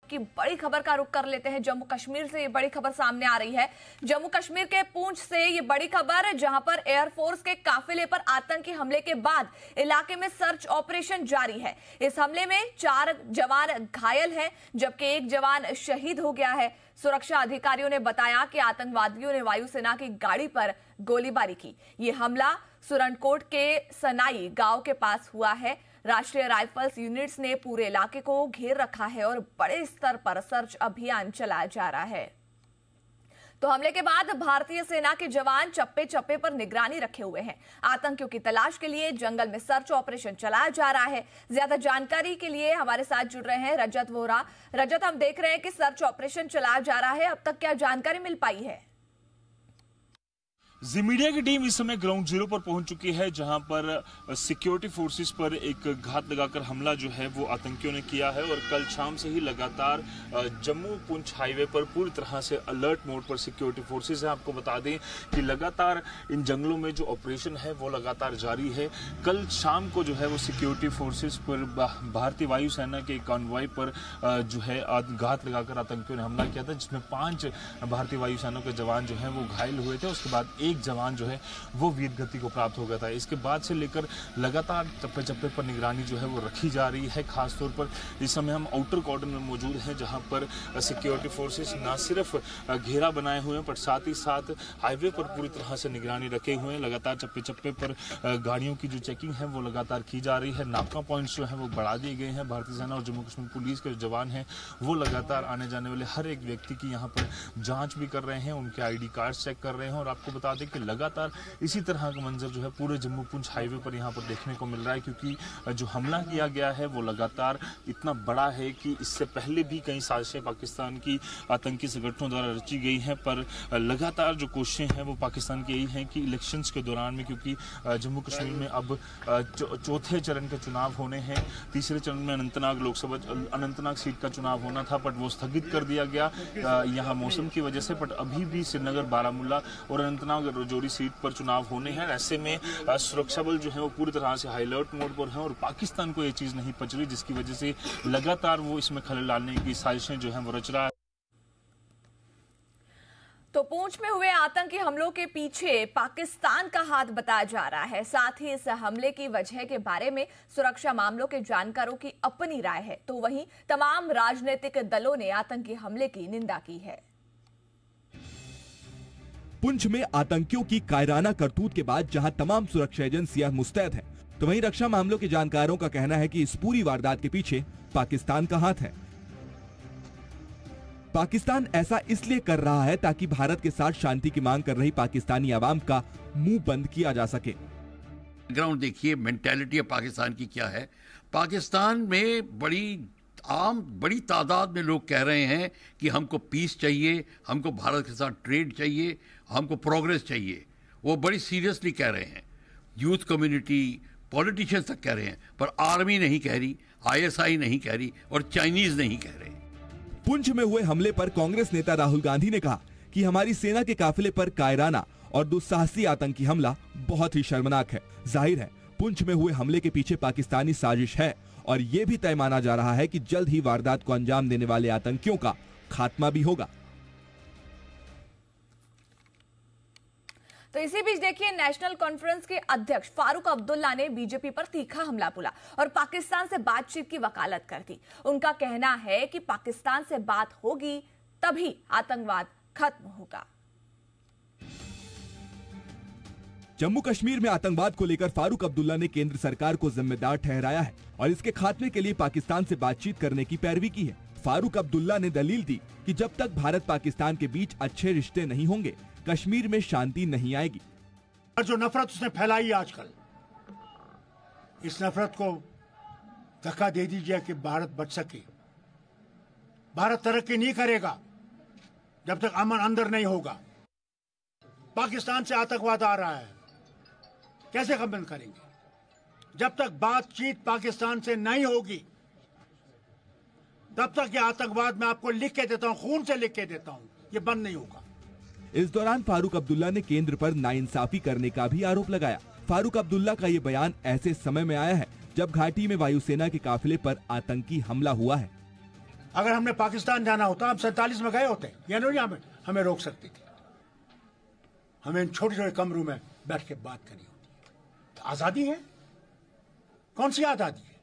की बड़ी खबर का रुख कर लेते हैं। जम्मू कश्मीर से ये बड़ी खबर सामने आ रही है। जम्मू कश्मीर के पुंछ से ये बड़ी खबर, जहां पर एयरफोर्स के काफिले पर आतंकी हमले के बाद इलाके में सर्च ऑपरेशन जारी है। इस हमले में 4 जवान घायल हैं, जबकि 1 जवान शहीद हो गया है। सुरक्षा अधिकारियों ने बताया कि आतंकवादियों ने वायुसेना की गाड़ी पर गोलीबारी की। ये हमला सुरनकोट के सनाई गांव के पास हुआ है। राष्ट्रीय राइफल्स यूनिट्स ने पूरे इलाके को घेर रखा है और बड़े स्तर पर सर्च अभियान चलाया जा रहा है। तो हमले के बाद भारतीय सेना के जवान चप्पे चप्पे पर निगरानी रखे हुए हैं। आतंकियों की तलाश के लिए जंगल में सर्च ऑपरेशन चलाया जा रहा है। ज्यादा जानकारी के लिए हमारे साथ जुड़ रहे हैं रजत वोरा। रजत, हम देख रहे हैं कि सर्च ऑपरेशन चलाया जा रहा है, अब तक क्या जानकारी मिल पाई है? जी मीडिया की टीम इस समय ग्राउंड जीरो पर पहुंच चुकी है, जहां पर सिक्योरिटी फोर्सेस पर एक घात लगाकर हमला जो है वो आतंकियों ने किया है। और कल शाम से ही लगातार जम्मू पुंछ हाईवे पर पूरी तरह से अलर्ट मोड पर सिक्योरिटी फोर्सेस है। आपको बता दें कि लगातार इन जंगलों में जो ऑपरेशन है वो लगातार जारी है। कल शाम को जो है वो सिक्योरिटी फोर्सेस पर भारतीय वायुसेना के कॉन्वॉय पर जो है घात लगाकर आतंकियों ने हमला किया था, जिसमें 5 भारतीय वायुसेना के जवान जो है वो घायल हुए थे। उसके बाद 1 जवान जो है वो वीर गति को प्राप्त हो गया था। इसके बाद से लेकर लगातार चप्पे चप्पे पर निगरानी जो है वो रखी जा रही है। खासतौर पर इस समय हम आउटर कॉर्डन में मौजूद हैं, जहां पर सिक्योरिटी फोर्सेस न सिर्फ घेरा बनाए हुए हैं, पर साथ ही साथ हाईवे पर पूरी तरह से निगरानी रखे हुए हैं। लगातार चप्पे चप्पे पर गाड़ियों की जो चेकिंग है वो लगातार की जा रही है। नाका पॉइंट्स जो है वो बढ़ा दिए गए हैं। भारतीय सेना और जम्मू कश्मीर पुलिस के जो जवान हैं वो लगातार आने जाने वाले हर एक व्यक्ति की यहाँ पर जाँच भी कर रहे हैं, उनके ID कार्ड चेक कर रहे हैं। और आपको बता दें कि लगातार इसी तरह का मंजर जो है पूरे जम्मू पुंछ हाईवे पर यहाँ पर देखने को मिल रहा है, क्योंकि जो हमला किया गया है वो लगातार इतना बड़ा है कि इससे पहले भी कई साजिशें पाकिस्तान की आतंकी संगठनों द्वारा रची गई हैं। पर लगातार जो कोशिशें हैं वो पाकिस्तान की यही हैं कि इलेक्शंस के दौरान में, क्योंकि जम्मू कश्मीर में अब चौथे चरण के चुनाव होने हैं। तीसरे चरण में अनंतनाग सीट का चुनाव होना था, बट वो स्थगित कर दिया गया यहाँ मौसम की वजह से। बट अभी भी श्रीनगर, बारामूला और अनंतनाग जोड़ी सीट पर चुनाव होने हैं। ऐसे में सुरक्षा बल जो है वो पूरी तरह से हाई अलर्ट मोड पर है और पाकिस्तान को ये चीज नहीं पच रही, जिसकी वजह से लगातार वो इसमें खलल डालने की साजिशें जो है वो रच रहा है। तो पुंछ में हुए आतंकी हमलों के पीछे पाकिस्तान का हाथ बताया जा रहा है। साथ ही इस हमले की वजह के बारे में सुरक्षा मामलों के जानकारों की अपनी राय है। तो वहीं तमाम राजनीतिक दलों ने आतंकी हमले की निंदा की है। पुंछ में आतंकियों की कायराना करतूत के बाद जहां तमाम सुरक्षा एजेंसियां मुस्तैद हैं, तो वहीं रक्षा मामलों के जानकारों का कहना है कि इस पूरी वारदात के पीछे पाकिस्तान का हाथ है। पाकिस्तान ऐसा इसलिए कर रहा है ताकि भारत के साथ शांति की मांग कर रही पाकिस्तानी आवाम का मुंह बंद किया जा सके। ग्राउंड देखिए, मेंटालिटी पाकिस्तान की क्या है। पाकिस्तान में बड़ी तादाद में लोग कह रहे हैं कि हमको पीस चाहिए, हमको भारत के साथ ट्रेड चाहिए, हमको प्रोग्रेस चाहिए। वो बड़ी सीरियसली कह रहे हैं। यूथ कम्युनिटी, पॉलिटिशियंस तक कह रहे हैं, पर आर्मी नहीं कह रही, ISI नहीं कह रही और चाइनीज नहीं कह रहे। पुंछ में हुए हमले पर कांग्रेस नेता राहुल गांधी ने कहा कि हमारी सेना के काफिले पर कायराना और दुस्साहसी आतंकी हमला बहुत ही शर्मनाक है। जाहिर है पुंछ में हुए हमले के पीछे पाकिस्तानी साजिश है और ये भी तय माना जा रहा है कि जल्द ही वारदात को अंजाम देने वाले आतंकियों का खात्मा भी होगा। तो इसी बीच देखिए, नेशनल कॉन्फ्रेंस के अध्यक्ष फारूक अब्दुल्ला ने बीजेपी पर तीखा हमला बोला और पाकिस्तान से बातचीत की वकालत कर दी। उनका कहना है कि पाकिस्तान से बात होगी तभी आतंकवाद खत्म होगा। जम्मू कश्मीर में आतंकवाद को लेकर फारूक अब्दुल्ला ने केंद्र सरकार को जिम्मेदार ठहराया है और इसके खात्मे के लिए पाकिस्तान से बातचीत करने की पैरवी की है। फारूक अब्दुल्ला ने दलील दी कि जब तक भारत पाकिस्तान के बीच अच्छे रिश्ते नहीं होंगे, कश्मीर में शांति नहीं आएगी। जो नफरत उसने फैलाई आजकल, इस नफरत को धक्का दे दीजिए कि भारत बच सके। भारत तरक्की नहीं करेगा जब तक अमन अंदर नहीं होगा। पाकिस्तान से आतंकवाद आ रहा है, कैसे कम बंद करेंगे? जब तक बातचीत पाकिस्तान से नहीं होगी तब तक ये आतंकवाद मैं आपको लिख के देता हूं, खून से लिख के देता हूं, ये बंद नहीं होगा। इस दौरान फारूक अब्दुल्ला ने केंद्र पर नाइंसाफी करने का भी आरोप लगाया। फारूक अब्दुल्ला का ये बयान ऐसे समय में आया है जब घाटी में वायुसेना के काफिले पर आतंकी हमला हुआ है। अगर हमने पाकिस्तान जाना होता हम 47 में गए होते, या नहीं हमें रोक सकती थी। हमें इन छोटे छोटे कमरों में बैठ के बात करनी होती है। तो आजादी है, कौन सी आजादी है?